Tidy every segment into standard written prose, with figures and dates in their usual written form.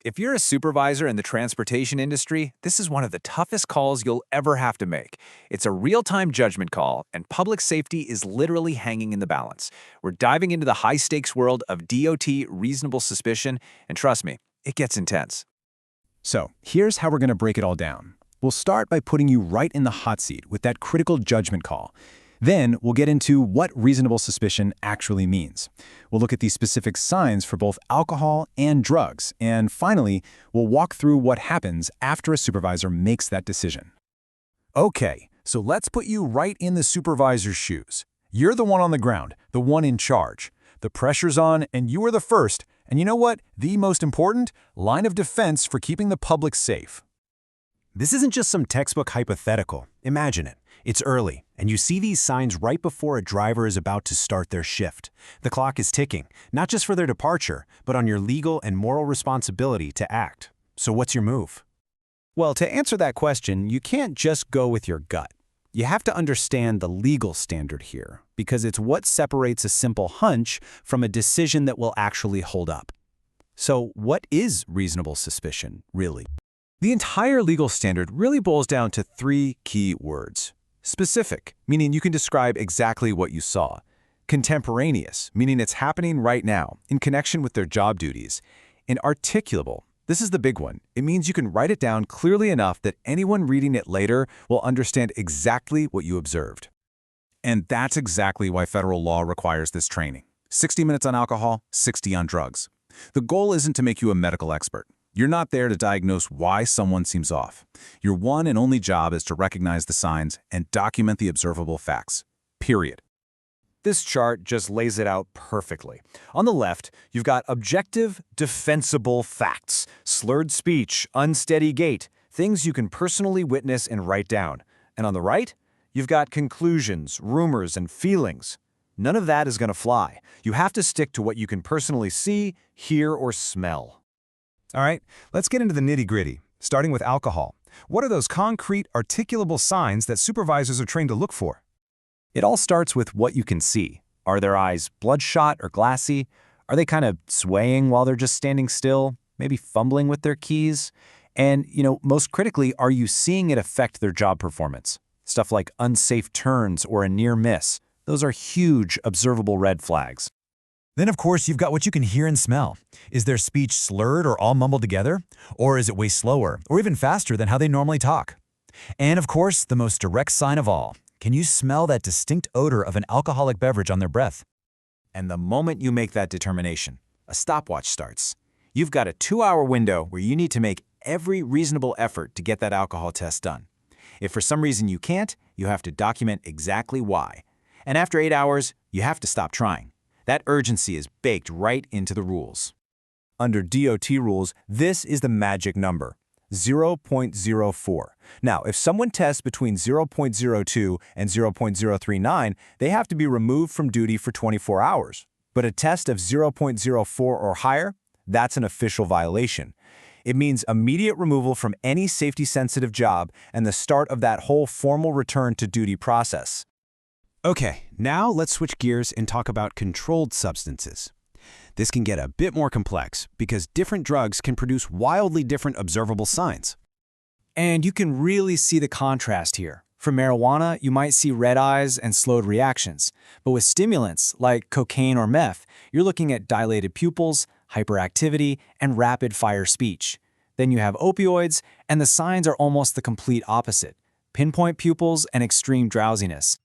If you're a supervisor in the transportation industry, this is one of the toughest calls you'll ever have to make. It's a real-time judgment call, and public safety is literally hanging in the balance. We're diving into the high-stakes world of DOT reasonable suspicion, and trust me, it gets intense. So, here's how we're going to break it all down. We'll start by putting you right in the hot seat with that critical judgment call. Then, we'll get into what reasonable suspicion actually means. We'll look at these specific signs for both alcohol and drugs. And finally, we'll walk through what happens after a supervisor makes that decision. Okay, so let's put you right in the supervisor's shoes. You're the one on the ground, the one in charge. The pressure's on, and you are the first, and you know what? The most important line of defense for keeping the public safe. This isn't just some textbook hypothetical. Imagine it. It's early, and you see these signs right before a driver is about to start their shift. The clock is ticking, not just for their departure, but on your legal and moral responsibility to act. So what's your move? Well, to answer that question, you can't just go with your gut. You have to understand the legal standard here, because it's what separates a simple hunch from a decision that will actually hold up. So what is reasonable suspicion, really? The entire legal standard really boils down to three key words. Specific, meaning you can describe exactly what you saw. Contemporaneous, meaning it's happening right now, in connection with their job duties. And articulable, this is the big one. It means you can write it down clearly enough that anyone reading it later will understand exactly what you observed. And that's exactly why federal law requires this training. 60 minutes on alcohol, 60 on drugs. The goal isn't to make you a medical expert. You're not there to diagnose why someone seems off. Your one and only job is to recognize the signs and document the observable facts. Period. This chart just lays it out perfectly. On the left, you've got objective, defensible facts, slurred speech, unsteady gait, things you can personally witness and write down. And on the right, you've got conclusions, rumors, and feelings. None of that is going to fly. You have to stick to what you can personally see, hear, or smell. All right, let's get into the nitty-gritty, starting with alcohol. What are those concrete, articulable signs that supervisors are trained to look for? It all starts with what you can see. Are their eyes bloodshot or glassy? Are they kind of swaying while they're just standing still, maybe fumbling with their keys? And, most critically, are you seeing it affect their job performance? Stuff like unsafe turns or a near miss. Those are huge observable red flags. Then, of course, you've got what you can hear and smell. Is their speech slurred or all mumbled together? Or is it way slower, or even faster than how they normally talk? And, of course, the most direct sign of all. Can you smell that distinct odor of an alcoholic beverage on their breath? And the moment you make that determination, a stopwatch starts. You've got a 2-hour window where you need to make every reasonable effort to get that alcohol test done. If for some reason you can't, you have to document exactly why. And after 8 hours, you have to stop trying. That urgency is baked right into the rules. Under DOT rules, this is the magic number, 0.04. Now, if someone tests between 0.02 and 0.039, they have to be removed from duty for 24 hours. But a test of 0.04 or higher, that's an official violation. It means immediate removal from any safety-sensitive job and the start of that whole formal return to duty process. Okay, now let's switch gears and talk about controlled substances. This can get a bit more complex because different drugs can produce wildly different observable signs. And you can really see the contrast here. For marijuana, you might see red eyes and slowed reactions. But with stimulants, like cocaine or meth, you're looking at dilated pupils, hyperactivity, and rapid-fire speech. Then you have opioids, and the signs are almost the complete opposite. Pinpoint pupils and extreme drowsiness.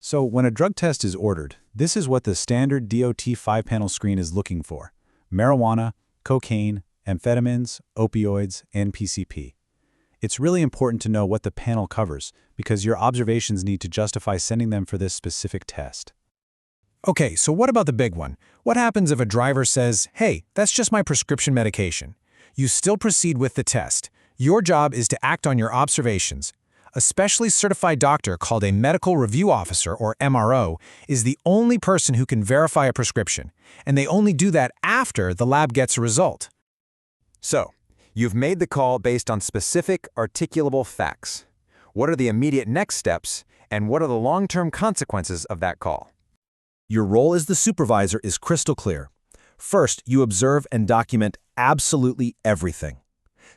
So when a drug test is ordered, this is what the standard DOT 5-panel screen is looking for: marijuana, cocaine, amphetamines, opioids, and PCP. It's really important to know what the panel covers because your observations need to justify sending them for this specific test. Okay, so what about the big one? What happens if a driver says, "Hey, that's just my prescription medication"? You still proceed with the test. Your job is to act on your observations. A specially certified doctor called a medical review officer, or MRO, is the only person who can verify a prescription, and they only do that after the lab gets a result. So, you've made the call based on specific, articulable facts. What are the immediate next steps, and what are the long-term consequences of that call? Your role as the supervisor is crystal clear. First, you observe and document absolutely everything.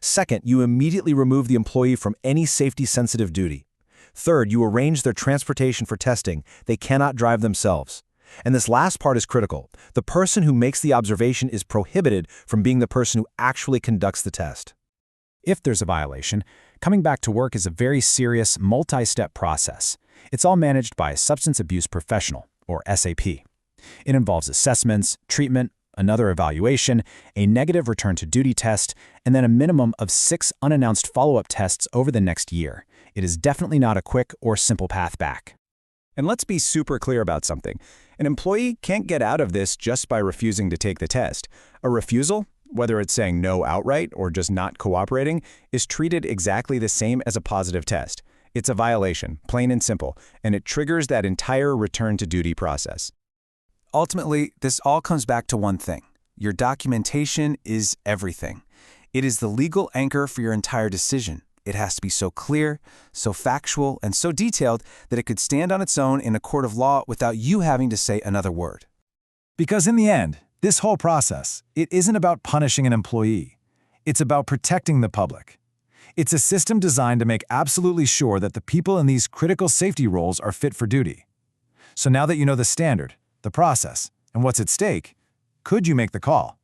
Second, you immediately remove the employee from any safety-sensitive duty. Third, you arrange their transportation for testing. They cannot drive themselves. And this last part is critical. The person who makes the observation is prohibited from being the person who actually conducts the test. If there's a violation, coming back to work is a very serious, multi-step process. It's all managed by a substance abuse professional, or SAP. It involves assessments, treatment, another evaluation, a negative return to duty test, and then a minimum of 6 unannounced follow-up tests over the next year. It is definitely not a quick or simple path back. And let's be super clear about something. An employee can't get out of this just by refusing to take the test. A refusal, whether it's saying no outright or just not cooperating, is treated exactly the same as a positive test. It's a violation, plain and simple, and it triggers that entire return to duty process. Ultimately, this all comes back to one thing. Your documentation is everything. It is the legal anchor for your entire decision. It has to be so clear, so factual, and so detailed that it could stand on its own in a court of law without you having to say another word. Because in the end, this whole process, it isn't about punishing an employee. It's about protecting the public. It's a system designed to make absolutely sure that the people in these critical safety roles are fit for duty. So now that you know the standard, the process, and what's at stake, could you make the call?